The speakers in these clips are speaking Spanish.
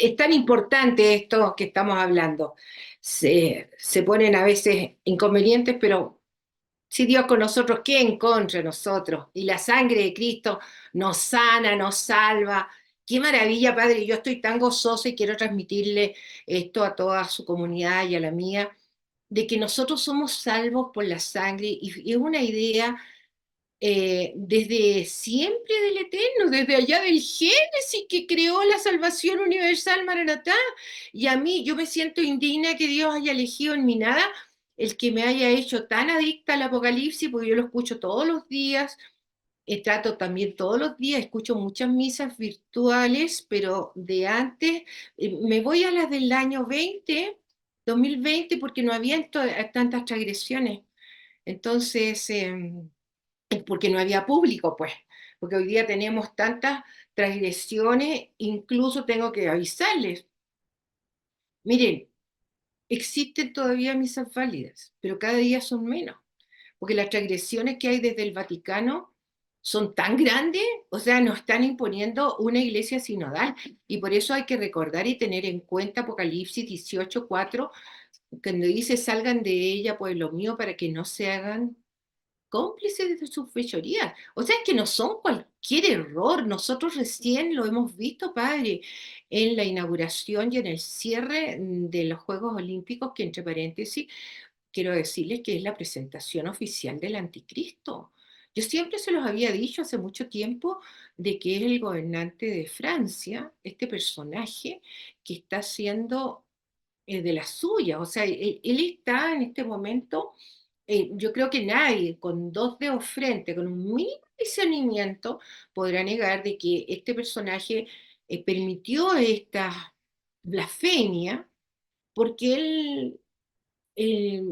Es tan importante esto que estamos hablando. Se ponen a veces inconvenientes, pero si Dios con nosotros, ¿qué en contra de nosotros? Y la sangre de Cristo nos sana, nos salva. Qué maravilla, Padre. Yo estoy tan gozosa y quiero transmitirle esto a toda su comunidad y a la mía, de que nosotros somos salvos por la sangre y es una idea desde siempre del Eterno, desde allá del Génesis que creó la salvación universal Maranatá. Y a mí, yo me siento indigna que Dios haya elegido en mi nada el que me haya hecho tan adicta al Apocalipsis, porque yo lo escucho todos los días, trato también todos los días, escucho muchas misas virtuales, pero de antes, me voy a las del año 2020, porque no había tantas transgresiones. Entonces, porque no había público, pues, porque hoy día tenemos tantas transgresiones, incluso tengo que avisarles, miren, existen todavía misas válidas, pero cada día son menos, porque las transgresiones que hay desde el Vaticano son tan grandes, o sea, nos están imponiendo una iglesia sinodal, y por eso hay que recordar y tener en cuenta Apocalipsis 18:4, cuando dice, salgan de ella, pueblo mío, para que no se hagan cómplices de sus fechorías. O sea, es que no son cualquier error. Nosotros recién lo hemos visto, padre, en la inauguración y en el cierre de los Juegos Olímpicos, que entre paréntesis, quiero decirles que es la presentación oficial del anticristo. Yo siempre se los había dicho hace mucho tiempo de que es el gobernante de Francia, este personaje que está haciendo de la suya. O sea, él está en este momento, yo creo que nadie con dos dedos frente, con un mínimo discernimiento, podrá negar de que este personaje permitió esta blasfemia porque él eh,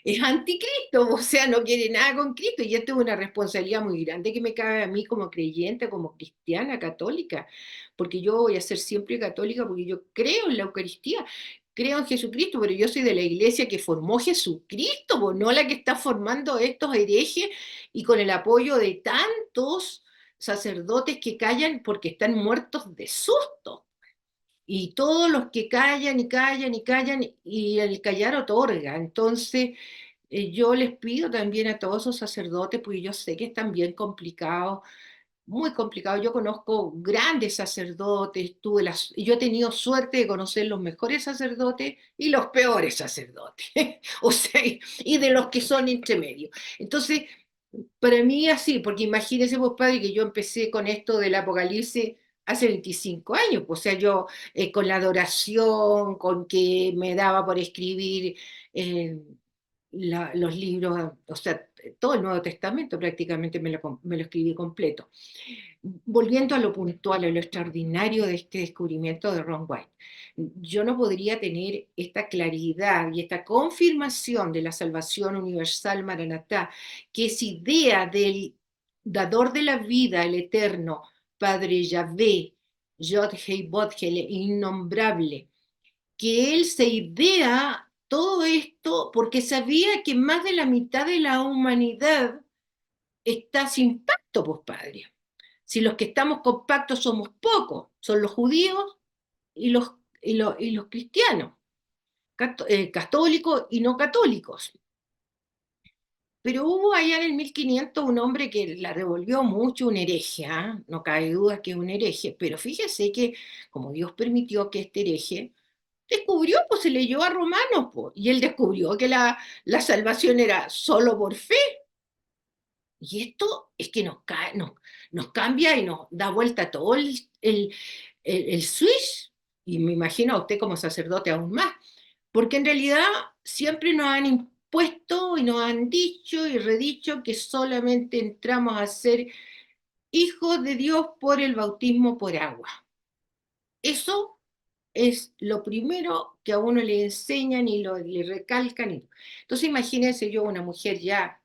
es anticristo, o sea, no quiere nada con Cristo, y esto es una responsabilidad muy grande que me cabe a mí como creyente, como cristiana, católica, porque yo voy a ser siempre católica porque yo creo en la Eucaristía, creo en Jesucristo, pero yo soy de la iglesia que formó Jesucristo, pues, no la que está formando estos herejes y con el apoyo de tantos sacerdotes que callan porque están muertos de susto. Y todos los que callan y callan y callan, y el callar otorga. Entonces, yo les pido también a todos esos sacerdotes, porque yo sé que están bien complicados, muy complicados. Yo conozco grandes sacerdotes, yo he tenido suerte de conocer los mejores sacerdotes y los peores sacerdotes, o sea, y de los que son entre medio. Entonces, para mí así, porque imagínense vos, padre, que yo empecé con esto del Apocalipsis hace 25 años, pues, o sea, yo con la adoración, con que me daba por escribir eh, los libros, o sea, todo el Nuevo Testamento prácticamente me lo escribí completo. Volviendo a lo puntual, a lo extraordinario de este descubrimiento de Ron White, yo no podría tener esta claridad y esta confirmación de la salvación universal Maranatá, que es idea del dador de la vida, el eterno, Padre Yahvé, Yod Hei Bod He, innombrable, que él se idea todo esto porque sabía que más de la mitad de la humanidad está sin pacto, pues, Padre. Si los que estamos compactos somos pocos, son los judíos y los cristianos, católicos y no católicos. Pero hubo allá en el 1500 un hombre que la revolvió mucho, un hereje, ¿ah? No cabe duda que es un hereje, pero fíjese que como Dios permitió que este hereje descubrió, pues se leyó a Romanos, pues, y él descubrió que la salvación era solo por fe. Y esto es que nos cambia y nos da vuelta todo el switch, y me imagino a usted como sacerdote aún más, porque en realidad siempre nos han impuesto y nos han dicho y redicho que solamente entramos a ser hijos de Dios por el bautismo por agua. Eso es lo primero que a uno le enseñan y le recalcan. Entonces imagínense yo, una mujer ya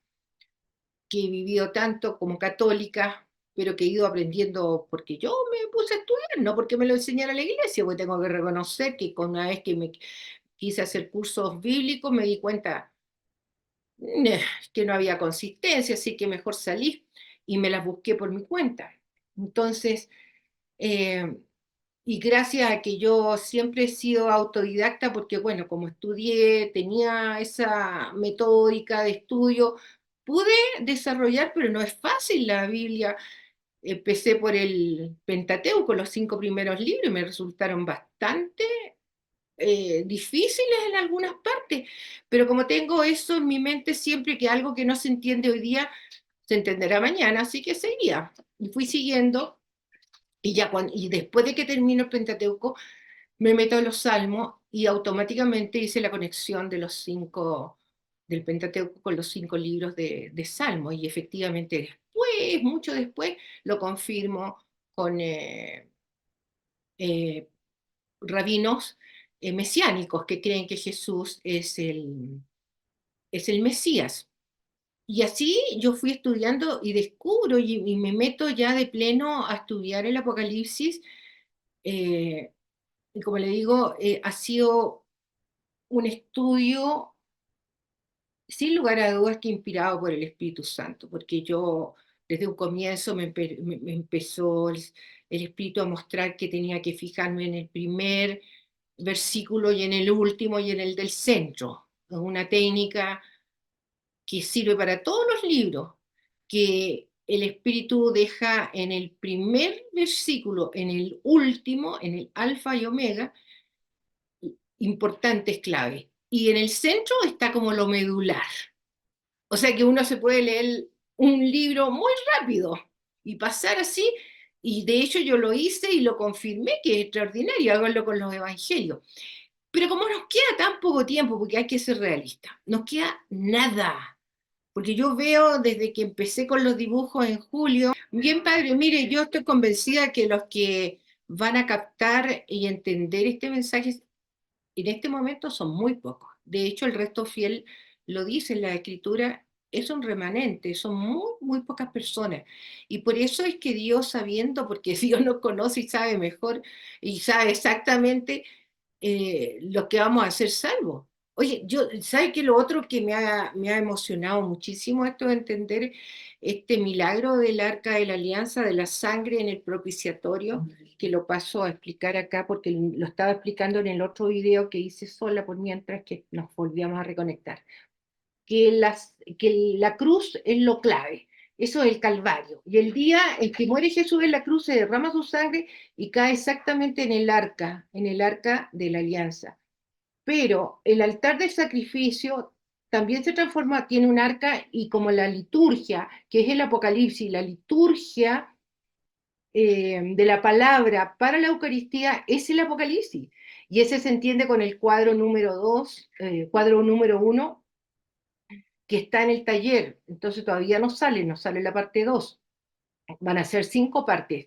que he vivido tanto como católica, pero que he ido aprendiendo porque yo me puse a estudiar, no porque me lo enseñara la iglesia, porque tengo que reconocer que con una vez que me quise hacer cursos bíblicos me di cuenta que no había consistencia, así que mejor salí y me las busqué por mi cuenta. Entonces, eh, y gracias a que yo siempre he sido autodidacta, porque bueno, como estudié, tenía esa metódica de estudio, pude desarrollar, pero no es fácil la Biblia. Empecé por el Pentateuco, los 5 primeros libros, y me resultaron bastante difíciles en algunas partes, pero como tengo eso en mi mente siempre, que algo que no se entiende hoy día se entenderá mañana, así que seguía. Y fui siguiendo, y después de que termino el Pentateuco, me meto a los Salmos y automáticamente hice la conexión de los 5, del Pentateuco con los 5 libros de Salmos, y efectivamente después, mucho después, lo confirmo con eh, rabinos mesiánicos que creen que Jesús es el Mesías. Y así yo fui estudiando y descubro y me meto ya de pleno a estudiar el Apocalipsis. eh, y como le digo, ha sido un estudio sin lugar a dudas que inspirado por el Espíritu Santo, porque yo desde un comienzo me empezó el Espíritu a mostrar que tenía que fijarme en el primer versículo y en el último y en el del centro. Es una técnica que sirve para todos los libros, que el Espíritu deja en el primer versículo, en el último, en el alfa y omega, importantes claves. Y en el centro está como lo medular. O sea que uno se puede leer un libro muy rápido y pasar así, y de hecho yo lo hice y lo confirmé, que es extraordinario hacerlo con los evangelios. Pero como nos queda tan poco tiempo, porque hay que ser realista, nos queda nada. Porque yo veo desde que empecé con los dibujos en julio, bien padre, mire, yo estoy convencida que los que van a captar y entender este mensaje en este momento son muy pocos. De hecho, el resto fiel lo dice en la escritura, es un remanente, son muy, muy pocas personas. Y por eso es que Dios, sabiendo, porque Dios nos conoce y sabe mejor y sabe exactamente los que vamos a ser salvos. Oye, ¿sabe qué? Lo otro que me ha emocionado muchísimo esto de entender este milagro del arca de la alianza, de la sangre en el propiciatorio, que lo paso a explicar acá porque lo estaba explicando en el otro video que hice sola por mientras que nos volvíamos a reconectar. Que la cruz es lo clave, eso es el Calvario. Y el día en que muere Jesús en la cruz se derrama su sangre y cae exactamente en el arca de la alianza. Pero el altar del sacrificio también se transforma, tiene un arca, y como la liturgia, que es el Apocalipsis, la liturgia de la palabra para la Eucaristía es el Apocalipsis. Y ese se entiende con el cuadro número 2, cuadro número 1, que está en el taller. Entonces todavía no sale la parte 2. Van a ser 5 partes,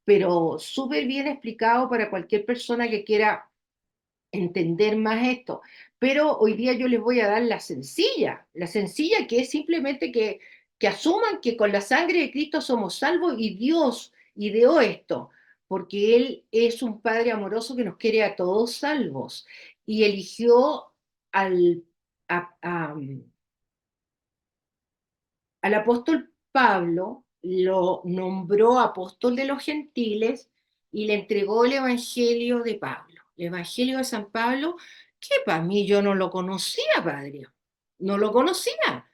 pero súper bien explicado para cualquier persona que quiera entender más esto. Pero hoy día yo les voy a dar la sencilla que es simplemente que asuman que con la sangre de Cristo somos salvos, y Dios ideó esto, porque Él es un Padre amoroso que nos quiere a todos salvos, y eligió al, a- a- al apóstol Pablo, lo nombró apóstol de los gentiles y le entregó el Evangelio de Pablo, el Evangelio de San Pablo, que para mí yo no lo conocía, padre, no lo conocía,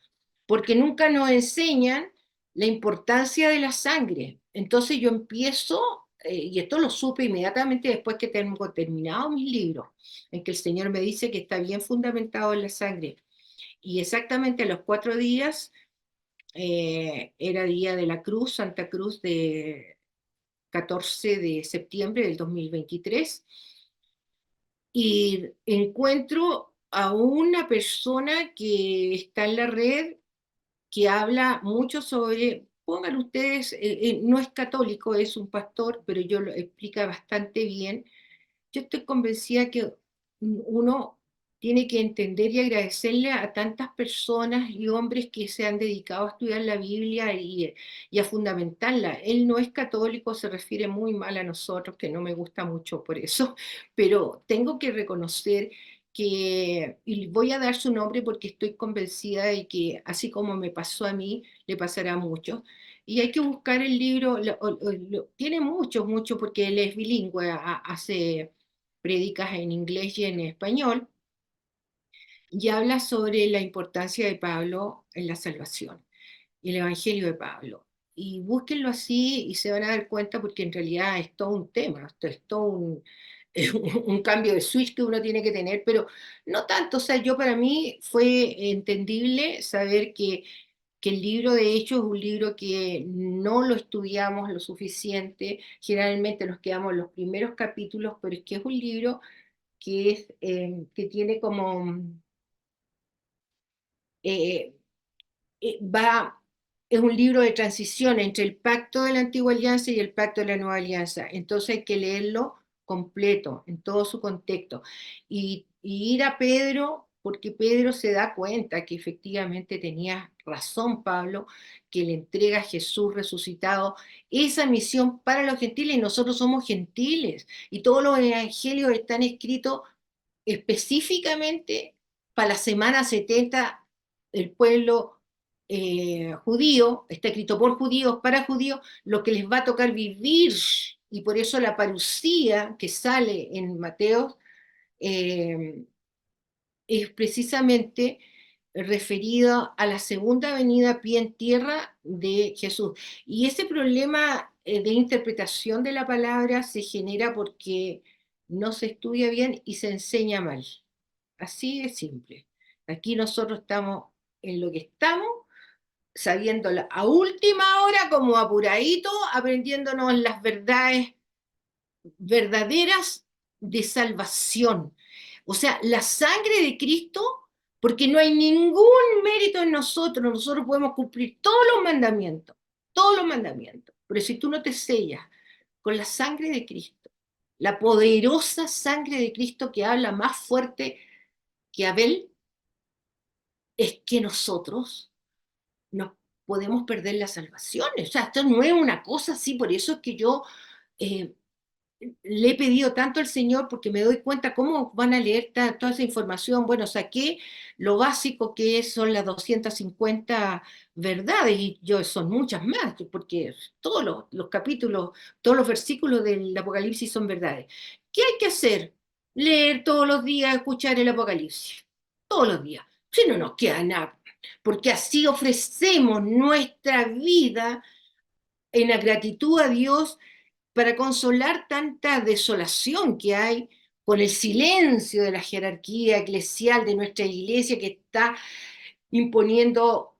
porque nunca nos enseñan la importancia de la sangre. Entonces yo empiezo, y esto lo supe inmediatamente después que tengo terminado mis libros, en que el Señor me dice que está bien fundamentado en la sangre. Y exactamente a los 4 días era Día de la Cruz, Santa Cruz, de 14 de septiembre del 2023, y encuentro a una persona que está en la red, que habla mucho sobre, pongan ustedes, no es católico, es un pastor, pero yo lo explica bastante bien. Yo estoy convencida que uno tiene que entender y agradecerle a tantas personas y hombres que se han dedicado a estudiar la Biblia y a fundamentarla. Él no es católico, se refiere muy mal a nosotros, que no me gusta mucho por eso, pero tengo que reconocer que, y voy a dar su nombre porque estoy convencida de que así como me pasó a mí, le pasará a muchos, y hay que buscar el libro, tiene mucho, porque él es bilingüe, hace prédicas en inglés y en español, y habla sobre la importancia de Pablo en la salvación, y el Evangelio de Pablo. Y búsquenlo así y se van a dar cuenta porque en realidad es todo un tema, esto es todo un cambio de switch que uno tiene que tener, pero no tanto, o sea, yo para mí fue entendible saber que el libro de Hechos es un libro que no lo estudiamos lo suficiente, generalmente nos quedamos en los primeros capítulos, pero es que es un libro que tiene como, eh, va, es un libro de transición entre el pacto de la antigua alianza y el pacto de la nueva alianza. Entonces hay que leerlo completo, en todo su contexto. Y ir a Pedro, porque Pedro se da cuenta que efectivamente tenía razón Pablo, que le entrega a Jesús resucitado esa misión para los gentiles, y nosotros somos gentiles, y todos los evangelios están escritos específicamente para la semana 70 el pueblo judío, está escrito por judíos, para judíos, lo que les va a tocar vivir, y por eso la parucía que sale en Mateo eh, es precisamente referido a la segunda venida a pie en tierra de Jesús. Y ese problema de interpretación de la palabra se genera porque no se estudia bien y se enseña mal. Así de simple. Aquí nosotros estamos en lo que estamos, sabiendo a última hora, como apuradito, aprendiéndonos las verdades verdaderas de salvación. O sea, la sangre de Cristo, porque no hay ningún mérito en nosotros, nosotros podemos cumplir todos los mandamientos, pero si tú no te sellas con la sangre de Cristo, la poderosa sangre de Cristo que habla más fuerte que Abel, es que nosotros nos podemos perder la salvación. O sea, esto no es una cosa así, por eso es que yo eh, le he pedido tanto al Señor porque me doy cuenta cómo van a leer toda esa información. Bueno, saqué lo básico son las 250 verdades y yo son muchas más, porque todos los capítulos, todos los versículos del Apocalipsis son verdades. ¿Qué hay que hacer? Leer todos los días, escuchar el Apocalipsis, todos los días. Si no nos queda nada, porque así ofrecemos nuestra vida en la gratitud a Dios para consolar tanta desolación que hay con el silencio de la jerarquía eclesial de nuestra iglesia que está imponiendo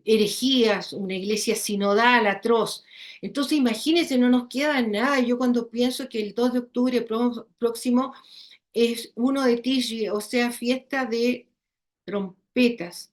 herejías, una iglesia sinodal atroz. Entonces, imagínense, no nos queda nada. Yo cuando pienso que el 2 de octubre próximo es uno de Tishri, o sea, fiesta de trompetas.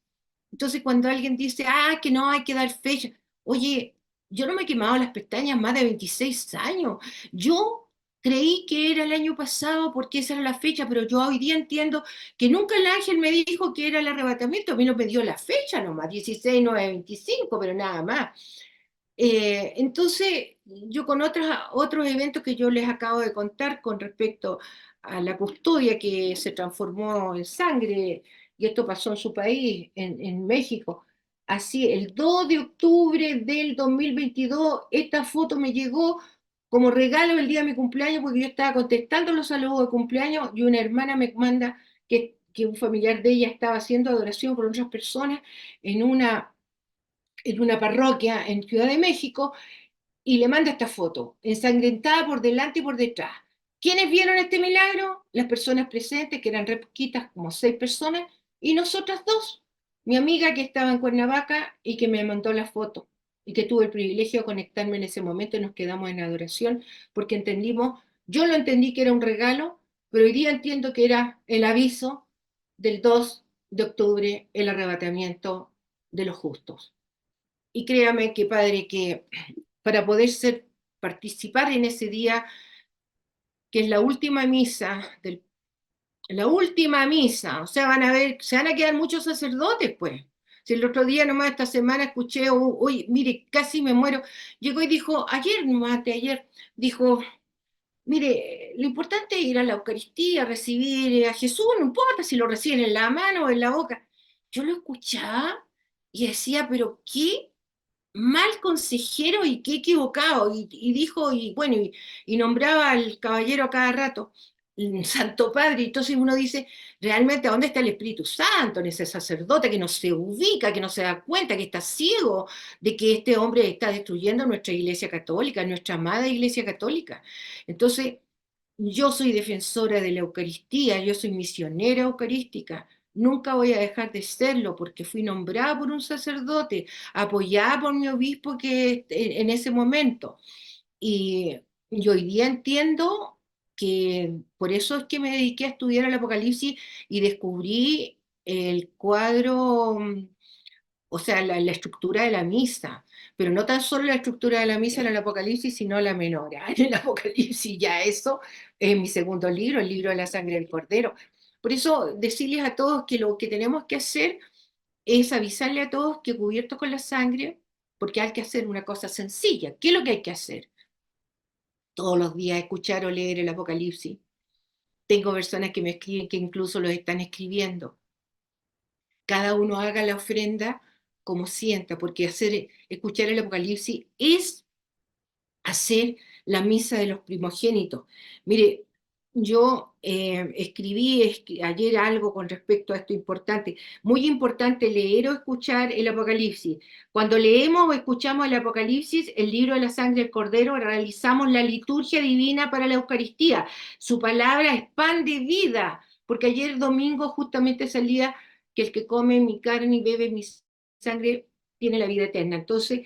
Entonces, cuando alguien dice, que no hay que dar fecha, oye, yo no me he quemado las pestañas más de 26 años. Yo creí que era el año pasado porque esa era la fecha, pero yo hoy día entiendo que nunca el ángel me dijo que era el arrebatamiento, a mí no me dio la fecha nomás, 16, 9, 25, pero nada más. Entonces, yo con otros eventos que yo les acabo de contar con respecto a la custodia que se transformó en sangre, y esto pasó en su país, en México, así, el 2 de octubre del 2022, esta foto me llegó como regalo el día de mi cumpleaños, porque yo estaba contestando los saludos de cumpleaños, y una hermana me manda que un familiar de ella estaba haciendo adoración con otras personas en una parroquia en Ciudad de México, y le manda esta foto, ensangrentada por delante y por detrás. ¿Quiénes vieron este milagro? Las personas presentes, que eran re poquitas, como 6 personas, y nosotras dos. Mi amiga que estaba en Cuernavaca y que me mandó la foto, y que tuve el privilegio de conectarme en ese momento, y nos quedamos en adoración, porque yo lo entendí que era un regalo, pero hoy día entiendo que era el aviso del 2 de octubre, el arrebatamiento de los justos. Y créame que, padre, que para poder participar en ese día, que es la última misa, o sea, se van a quedar muchos sacerdotes, pues. Si el otro día nomás esta semana escuché, uy, mire, casi me muero, llegó y dijo, ayer nomás, ayer, dijo, mire, lo importante es ir a la Eucaristía, recibir a Jesús, no importa si lo reciben en la mano o en la boca. Yo lo escuchaba y decía, pero ¿qué? mal consejero y qué equivocado, y dijo, y bueno, y nombraba al caballero a cada rato, Santo Padre, y entonces uno dice, realmente, ¿a dónde está el Espíritu Santo en ese sacerdote que no se ubica, que no se da cuenta, que está ciego de que este hombre está destruyendo nuestra Iglesia Católica, nuestra amada Iglesia Católica? Entonces, yo soy defensora de la Eucaristía, yo soy misionera eucarística. Nunca voy a dejar de serlo porque fui nombrada por un sacerdote, apoyada por mi obispo que en ese momento. Y yo hoy día entiendo que por eso es que me dediqué a estudiar el Apocalipsis y descubrí el cuadro, o sea, la estructura de la misa, pero no tan solo la estructura de la misa en el Apocalipsis, sino la menora. En el Apocalipsis ya eso es mi segundo libro, el libro de la sangre del Cordero. Por eso decirles a todos que lo que tenemos que hacer es avisarle a todos que cubiertos con la sangre, porque hay que hacer una cosa sencilla. ¿Qué es lo que hay que hacer? Todos los días escuchar o leer el Apocalipsis. Tengo personas que me escriben que incluso los están escribiendo. Cada uno haga la ofrenda como sienta, porque escuchar el Apocalipsis es hacer la misa de los primogénitos. Mire, yo ayer algo con respecto a esto importante. Muy importante leer o escuchar el Apocalipsis. Cuando leemos o escuchamos el Apocalipsis, el libro de la sangre del Cordero, realizamos la liturgia divina para la Eucaristía. Su palabra es pan de vida, porque ayer domingo justamente salía que el que come mi carne y bebe mi sangre tiene la vida eterna. Entonces,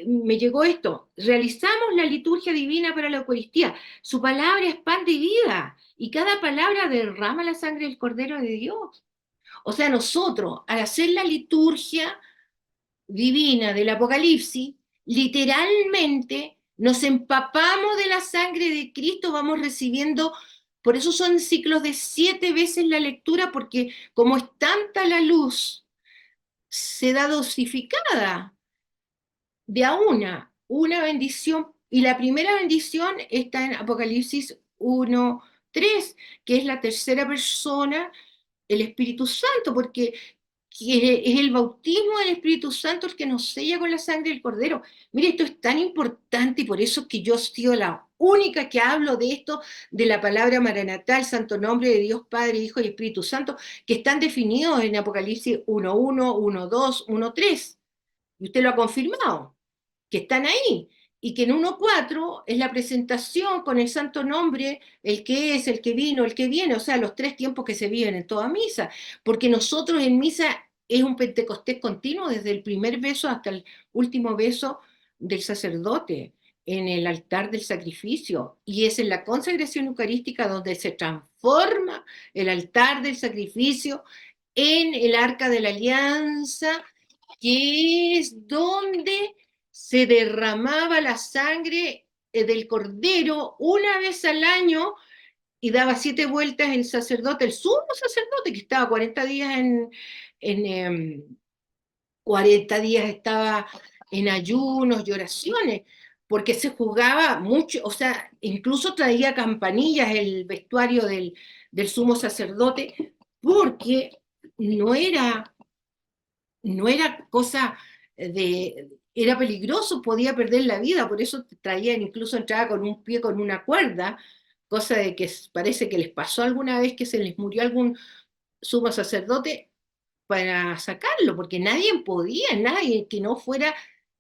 me llegó esto, realizamos la liturgia divina para la Eucaristía, su palabra es pan de vida y cada palabra derrama la sangre del Cordero de Dios. O sea, nosotros al hacer la liturgia divina del Apocalipsis, literalmente nos empapamos de la sangre de Cristo, vamos recibiendo, por eso son ciclos de 7 veces la lectura, porque como es tanta la luz, se da dosificada de a una bendición, y la primera bendición está en Apocalipsis 1:3, que es la tercera persona, el Espíritu Santo, porque es el bautismo del Espíritu Santo el que nos sella con la sangre del Cordero. Mire, esto es tan importante y por eso es que yo he sido la única que hablo de esto, de la palabra Maranatá, el santo nombre de Dios Padre, Hijo y Espíritu Santo, que están definidos en Apocalipsis 1:1, 1:2, 1:3. Y usted lo ha confirmado que están ahí, y que en 1:4 es la presentación con el santo nombre, el que es, el que vino, el que viene, o sea, los 3 tiempos que se viven en toda misa, porque nosotros en misa es un Pentecostés continuo desde el primer beso hasta el último beso del sacerdote en el altar del sacrificio, y es en la consagración eucarística donde se transforma el altar del sacrificio en el arca de la alianza, que es donde se derramaba la sangre del cordero una vez al año y daba 7 vueltas el sacerdote, el sumo sacerdote, que estaba 40 días en 40 días estaba en ayunos y oraciones, porque se jugaba mucho, o sea, incluso traía campanillas el vestuario del sumo sacerdote, porque no era no era cosa era peligroso, podía perder la vida, por eso traían, incluso entraba con un pie con una cuerda, cosa de que parece que les pasó alguna vez que se les murió algún sumo sacerdote para sacarlo, porque nadie que no fuera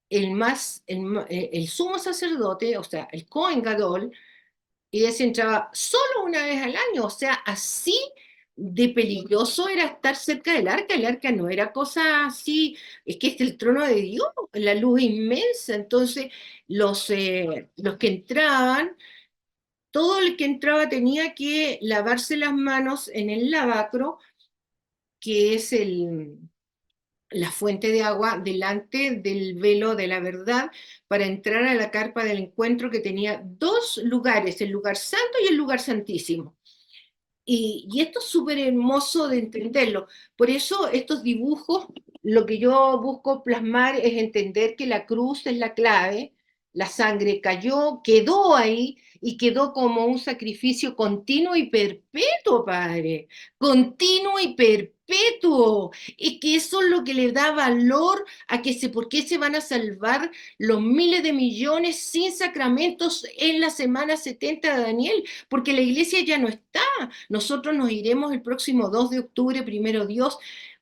el sumo sacerdote, o sea, el Cohen Gadol, y ese entraba solo una vez al año, o sea, así de peligroso era estar cerca del arca. El arca no era cosa así, es que es el trono de Dios, la luz inmensa. Entonces, los que entraban, todo el que entraba tenía que lavarse las manos en el lavacro, que es la fuente de agua, delante del velo de la verdad, para entrar a la carpa del encuentro, que tenía 2 lugares, el lugar santo y el lugar santísimo. Y esto es súper hermoso de entenderlo. Por eso estos dibujos, lo que yo busco plasmar es entender que la cruz es la clave, la sangre cayó, quedó ahí y quedó como un sacrificio continuo y perpetuo, Padre, continuo y perpetuo. perpetuo. Y que eso es lo que le da valor a por qué se van a salvar los miles de millones sin sacramentos en la semana 70 de Daniel, porque la iglesia ya no está. Nosotros nos iremos el próximo 2 de octubre, primero Dios,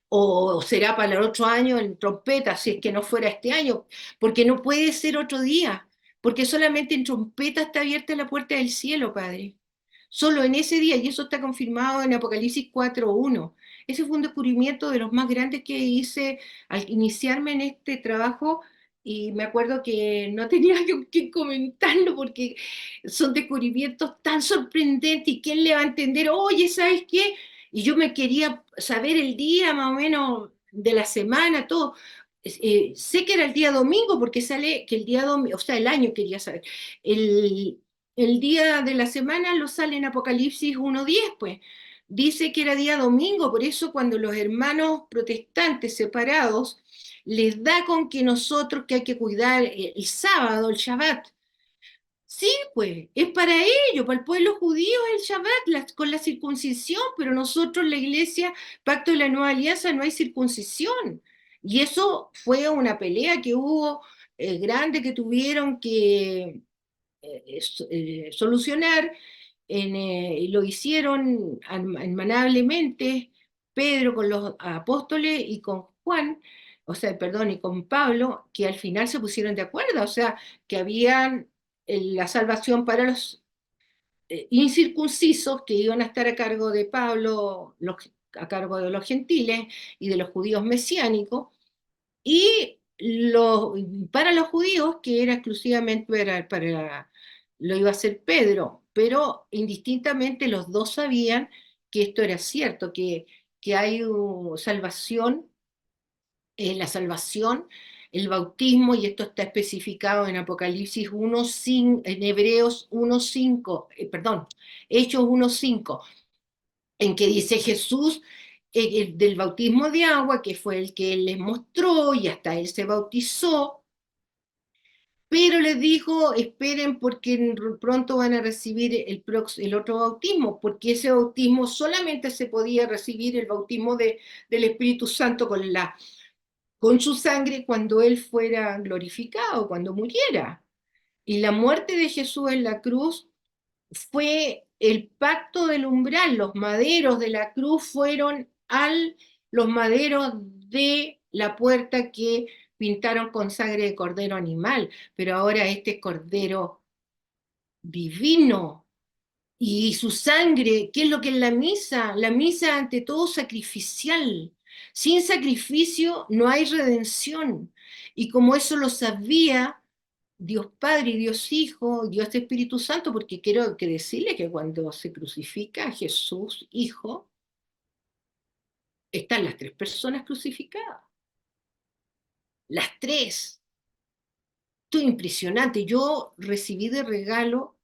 o será para el otro año en trompeta, si es que no fuera este año, porque no puede ser otro día, porque solamente en trompeta está abierta la puerta del cielo, Padre. Solo en ese día, y eso está confirmado en Apocalipsis 4:1. Ese fue un descubrimiento de los más grandes que hice al iniciarme en este trabajo, y me acuerdo que no tenía que comentarlo porque son descubrimientos tan sorprendentes, y quién le va a entender, oye, ¿sabes qué? Y yo me quería saber el día más o menos de la semana, todo. Sé que era el día domingo porque sale que el día domingo, o sea, el año quería saber. El, el día de la semana lo sale en Apocalipsis 1:10, pues. Dice que era día domingo, por eso cuando los hermanos protestantes separados les da con que nosotros que hay que cuidar el sábado, el Shabbat. Sí, pues, es para ellos, para el pueblo judío es el Shabbat, con la circuncisión, pero nosotros, la iglesia, Pacto de la Nueva Alianza, no hay circuncisión. Y eso fue una pelea que hubo grande que tuvieron que solucionar, y lo hicieron manablemente Pedro con los apóstoles y con Juan, o sea, perdón, y con Pablo, que al final se pusieron de acuerdo, o sea, que habían la salvación para los incircuncisos que iban a estar a cargo de Pablo, a cargo de los gentiles y de los judíos mesiánicos, y para los judíos, que era exclusivamente lo iba a hacer Pedro, pero indistintamente los dos sabían que esto era cierto, que hay salvación, la salvación, el bautismo, y esto está especificado en Apocalipsis 1:5, en Hebreos 1:5, perdón, Hechos 1:5, en que dice Jesús del bautismo de agua, que fue el que él les mostró, y hasta él se bautizó, pero les dijo, esperen porque pronto van a recibir el otro bautismo, porque ese bautismo solamente se podía recibir el bautismo del Espíritu Santo con su sangre cuando él fuera glorificado, cuando muriera. Y la muerte de Jesús en la cruz fue el pacto del umbral. Los maderos de la cruz fueron los maderos de la puerta que pintaron con sangre de cordero animal, pero ahora este cordero divino y su sangre, ¿qué es lo que es la misa? La misa ante todo sacrificial. Sin sacrificio no hay redención. Y como eso lo sabía Dios Padre y Dios Hijo, Dios Espíritu Santo, porque quiero que decirle que cuando se crucifica a Jesús, Hijo, están las tres personas crucificadas. Las tres. Esto es impresionante. Yo recibí de regalo,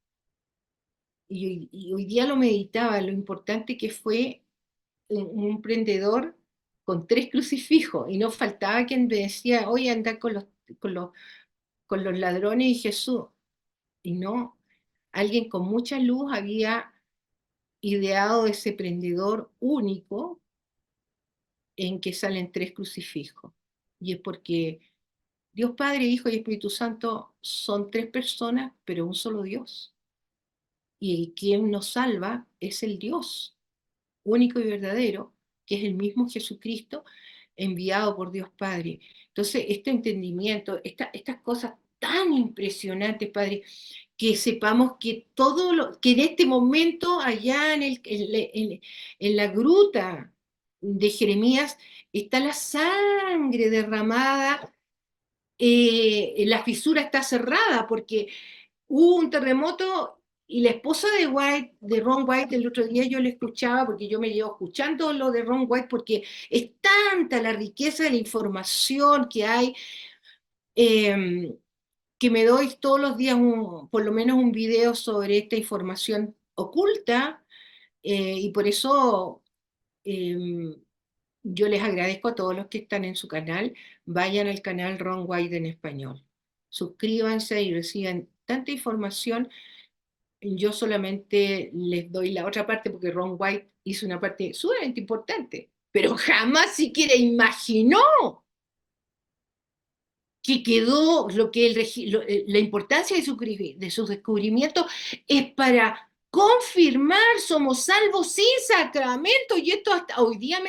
y hoy día lo meditaba, lo importante que fue un emprendedor con tres crucifijos, y no faltaba quien me decía, oye, anda con los, con los ladrones y Jesús. Y no, alguien con mucha luz había ideado ese prendedor único en que salen tres crucifijos. Y es porque Dios Padre, Hijo y Espíritu Santo son tres personas, pero un solo Dios. Y quien nos salva es el Dios único y verdadero, que es el mismo Jesucristo enviado por Dios Padre. Entonces, este entendimiento, estas cosas tan impresionantes, Padre, que sepamos que que en este momento allá en la gruta de Jeremías está la sangre derramada, la fisura está cerrada porque hubo un terremoto, y la esposa de Ron White, el otro día yo le escuchaba, porque yo me llevo escuchando lo de Ron White, porque es tanta la riqueza de la información que hay, eh, que me doy todos los días por lo menos un video sobre esta información oculta, y por eso eh, yo les agradezco a todos los que están en su canal. Vayan al canal Ron White en español. Suscríbanse y reciban tanta información. Yo solamente les doy la otra parte porque Ron White hizo una parte sumamente importante. pero jamás siquiera imaginó que quedó lo que la importancia de sus descubrimientos es para confirmar somos salvos sin sacramento, y esto hasta hoy día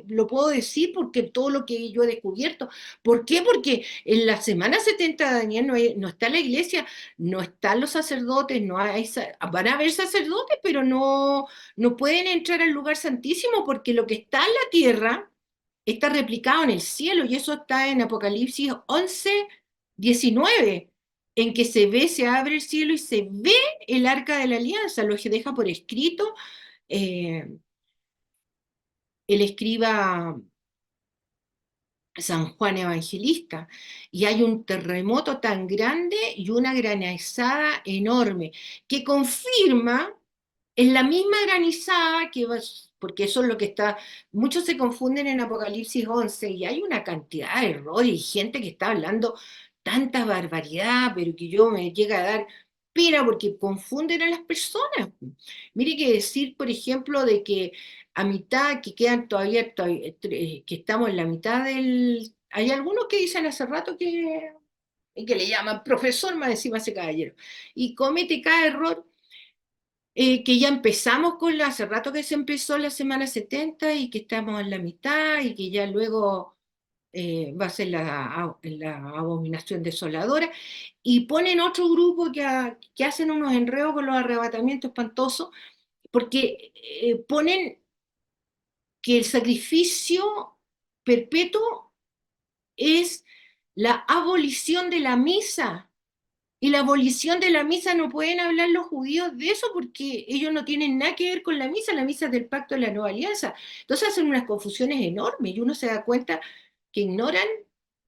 lo puedo decir porque todo lo que yo he descubierto. ¿Por qué? Porque en la semana 70 de Daniel no está la iglesia, no están los sacerdotes, van a haber sacerdotes, pero no pueden entrar al lugar santísimo porque lo que está en la tierra está replicado en el cielo, y eso está en Apocalipsis 11:19, en que se abre el cielo y se ve el arca de la alianza, lo que deja por escrito eh, el escriba San Juan Evangelista, y hay un terremoto tan grande y una granizada enorme que confirma. Es la misma granizada porque eso es lo que está, muchos se confunden en Apocalipsis 11 y hay una cantidad de errores y gente que está hablando tanta barbaridad, pero que yo me llega a dar pena porque confunden a las personas. Mire que decir, por ejemplo, de que a mitad, que quedan que estamos en la mitad del... Hay algunos que dicen hace rato que le llaman profesor más encima a ese caballero, y comete cada error, que ya empezamos hace rato que se empezó la semana 70 y que estamos en la mitad y que ya luego va a ser la abominación desoladora, y ponen otro grupo que hacen unos enredos con los arrebatamientos espantosos, porque ponen que el sacrificio perpetuo es la abolición de la misa. Y la abolición de la misa no pueden hablar los judíos de eso porque ellos no tienen nada que ver con la misa es del pacto de la nueva alianza. Entonces hacen unas confusiones enormes y uno se da cuenta que ignoran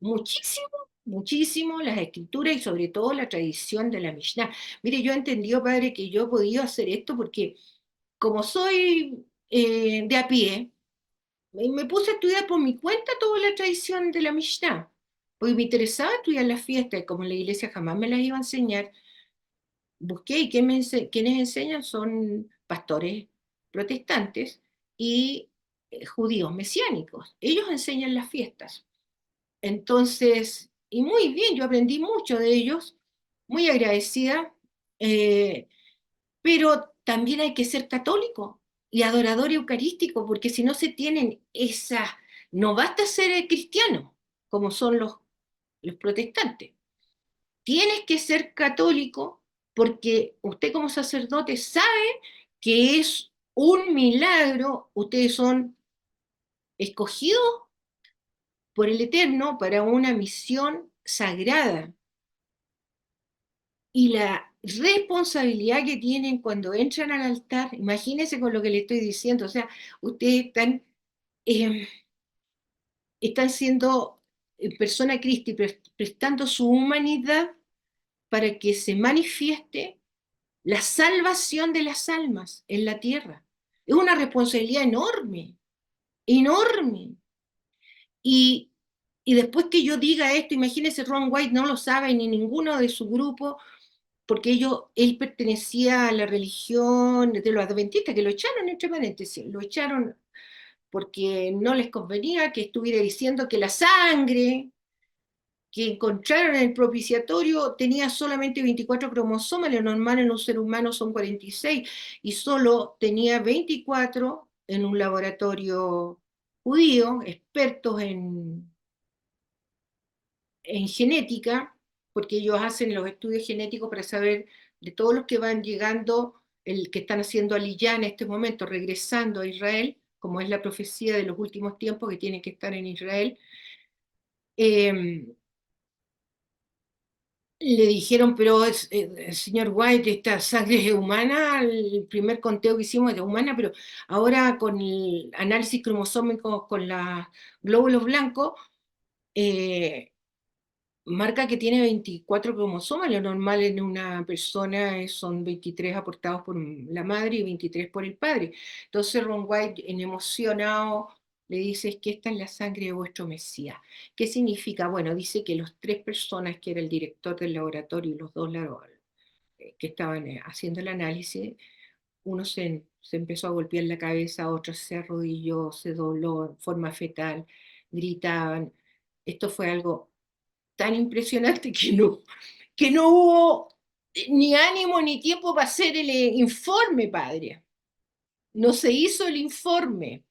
muchísimo, muchísimo las escrituras y sobre todo la tradición de la Mishnah. Mire, yo he entendido, padre, que yo he podido hacer esto porque como soy de a pie, me puse a estudiar por mi cuenta toda la tradición de la Mishnah, porque me interesaba estudiar las fiestas, y como la iglesia jamás me las iba a enseñar, busqué, y quienes enseñan son pastores protestantes y judíos mesiánicos. Ellos enseñan las fiestas. Entonces, y muy bien, yo aprendí mucho de ellos, muy agradecida, eh, pero también hay que ser católico y adorador eucarístico, porque si no se tienen esa, no basta ser cristiano, como son los protestantes. Tienes que ser católico porque usted como sacerdote sabe que es un milagro, ustedes son escogidos por el Eterno para una misión sagrada, y la responsabilidad que tienen cuando entran al altar, imagínense con lo que le estoy diciendo, o sea, ustedes eh, están siendo persona Cristi, prestando su humanidad para que se manifieste la salvación de las almas en la tierra. Es una responsabilidad enorme, enorme. Y, y después que yo diga esto, imagínense, Ron White no lo sabe ni ninguno de su grupo, porque él pertenecía a la religión de los adventistas, que lo echaron entre paréntesis, lo echaron porque no les convenía que estuviera diciendo que la sangre que encontraron en el propiciatorio tenía solamente 24 cromosomas, lo normal en un ser humano son 46, y solo tenía 24 en un laboratorio judío, expertos en genética, porque ellos hacen los estudios genéticos para saber de todos los que van llegando, el que están haciendo aliyá en este momento, regresando a Israel, como es la profecía de los últimos tiempos que tienen que estar en Israel. eh, Le dijeron, pero señor White, esta sangre es humana, el primer conteo que hicimos era humana, pero ahora con el análisis cromosómico con los glóbulos blancos, eh, marca que tiene 24 cromosomas, lo normal en una persona son 23 aportados por la madre y 23 por el padre. Entonces Ron White, en emocionado, le dice, es que esta es la sangre de vuestro Mesías. ¿Qué significa? Bueno, dice que los tres personas, que era el director del laboratorio y los dos que estaban haciendo el análisis, uno se empezó a golpear la cabeza, otro se arrodilló, se dobló en forma fetal, gritaban. Esto fue algo tan impresionante que no hubo ni ánimo ni tiempo para hacer el informe, padre. No se hizo el informe.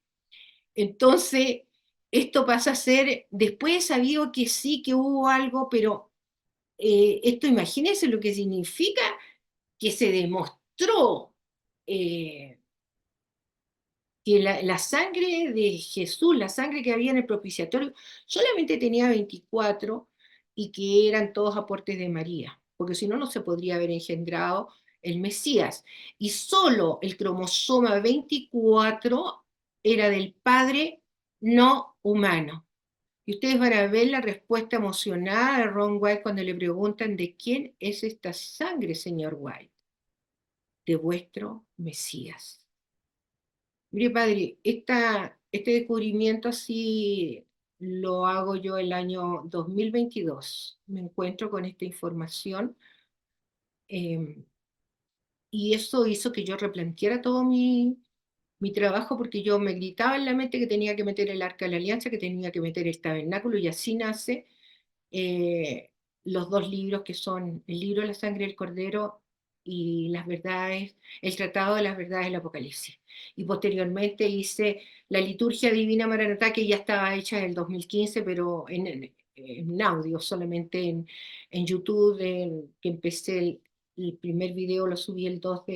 Entonces, esto pasa a ser, después he sabido que sí, que hubo algo, pero esto imagínense lo que significa que se demostró eh, que la sangre de Jesús, la sangre que había en el propiciatorio, solamente tenía 24 y que eran todos aportes de María, porque si no, no se podría haber engendrado el Mesías. Y solo el cromosoma 24 era del Padre no humano. Y ustedes van a ver la respuesta emocionada de Ron White cuando le preguntan de quién es esta sangre, señor White, de vuestro Mesías. Mire, padre, este descubrimiento así lo hago yo el año 2022. Me encuentro con esta información eh, y eso hizo que yo replanteara todo mi trabajo porque yo me gritaba en la mente que tenía que meter el Arca de la Alianza, que tenía que meter el tabernáculo y así nace eh, los dos libros que son el libro de la sangre del Cordero y las verdades, el tratado de las verdades del Apocalipsis. Y posteriormente hice la liturgia divina Maranatá, que ya estaba hecha en el 2015, pero en audio, solamente en YouTube, que empecé el primer video, lo subí el 2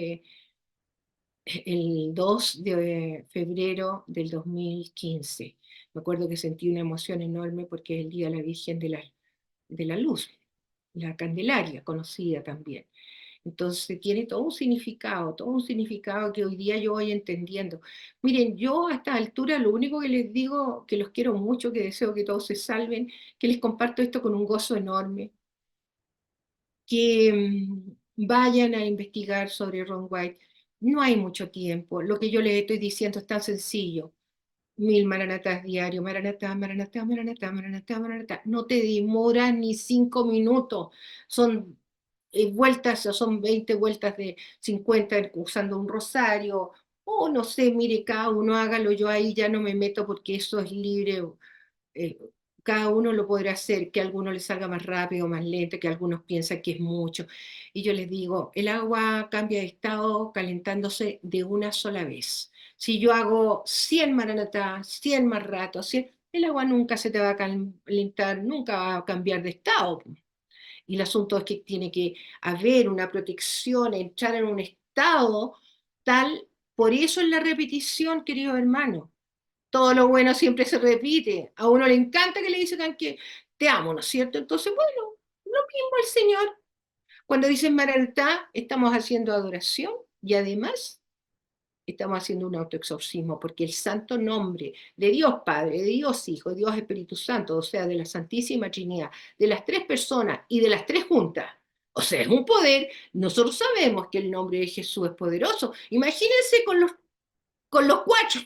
de febrero del 2015. Me acuerdo que sentí una emoción enorme porque es el Día de la Virgen de la Luz, la Candelaria, conocida también. Entonces tiene todo un significado que hoy día yo voy entendiendo. Miren, yo a esta altura lo único que les digo, que los quiero mucho, que deseo que todos se salven, que les comparto esto con un gozo enorme, que vayan a investigar sobre Ron White. No hay mucho tiempo. Lo que yo les estoy diciendo es tan sencillo. 1000 maranatas diario, maranatá, maranatá, maranatá, maranatá, maranatá. No te demoras ni 5 minutos. Son vueltas, o son 20 vueltas de 50 usando un rosario. O no sé, mire, cada uno hágalo. Yo ahí ya no me meto porque eso es libre. eh, Cada uno lo podrá hacer, que a alguno le salga más rápido, más lento, que algunos piensan que es mucho. Y yo les digo, el agua cambia de estado calentándose de una sola vez. Si yo hago 100 maranatá, 100 más rato, 100, el agua nunca se te va a calentar, nunca va a cambiar de estado. Y el asunto es que tiene que haber una protección, entrar en un estado tal, por eso es la repetición, querido hermano. Todo lo bueno siempre se repite. A uno le encanta que le digan que te amo, ¿no es cierto? Entonces, bueno, lo mismo el Señor. Cuando dicen Maranatá, estamos haciendo adoración y además estamos haciendo un autoexorcismo, porque el santo nombre de Dios Padre, de Dios Hijo, de Dios Espíritu Santo, o sea, de la Santísima Trinidad, de las tres personas y de las tres juntas, o sea, es un poder. Nosotros sabemos que el nombre de Jesús es poderoso. Imagínense con los cuatro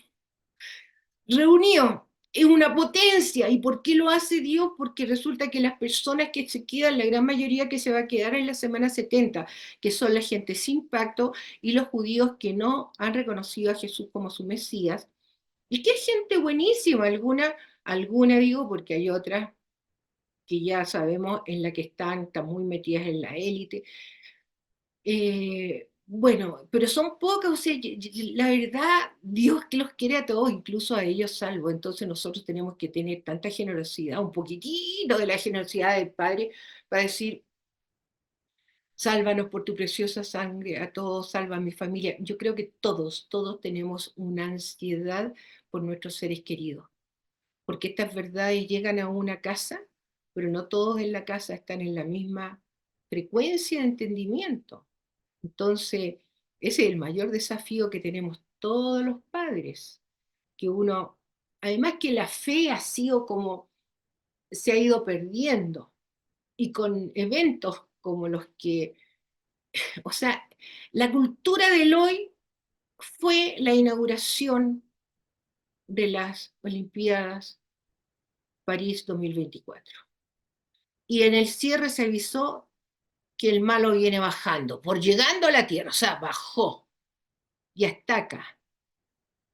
reunión, es una potencia. ¿Y por qué lo hace Dios? Porque resulta que las personas que se quedan, la gran mayoría que se va a quedar en la semana 70, que son la gente sin pacto y los judíos que no han reconocido a Jesús como su Mesías, y que es gente buenísima, alguna digo, porque hay otras que ya sabemos en la que están muy metidas en la élite, bueno, pero son pocas, o sea, la verdad, Dios que los quiere a todos, incluso a ellos salvo. Entonces nosotros tenemos que tener tanta generosidad, un poquitito de la generosidad del Padre, para decir, sálvanos por tu preciosa sangre, a todos, salva a mi familia. Yo creo que todos tenemos una ansiedad por nuestros seres queridos, porque estas verdades llegan a una casa, pero no todos en la casa están en la misma frecuencia de entendimiento. Entonces, ese es el mayor desafío que tenemos todos los padres, que uno, además que la fe ha sido como, se ha ido perdiendo, y con eventos como los que, o sea, la cultura del hoy fue la inauguración de las Olimpiadas París 2024. Y en el cierre se avisó que el malo viene bajando, por llegando a la Tierra, o sea, bajó. ya está acá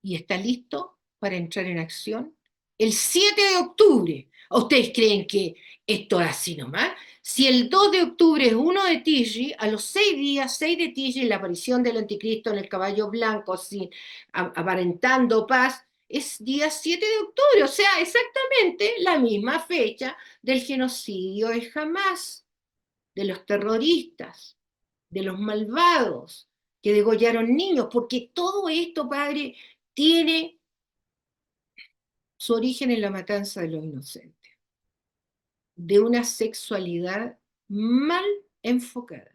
y está listo para entrar en acción el 7 de octubre. ¿O ustedes creen que esto es así nomás? Si el 2 de octubre es 1 de Tishri, a los 6 días, 6 de Tishri, la aparición del anticristo en el caballo blanco, sin, aparentando paz, es día 7 de octubre, o sea, exactamente la misma fecha del genocidio de Hamás, de los terroristas, de los malvados que degollaron niños, porque todo esto, padre, tiene su origen en la matanza de los inocentes, de una sexualidad mal enfocada.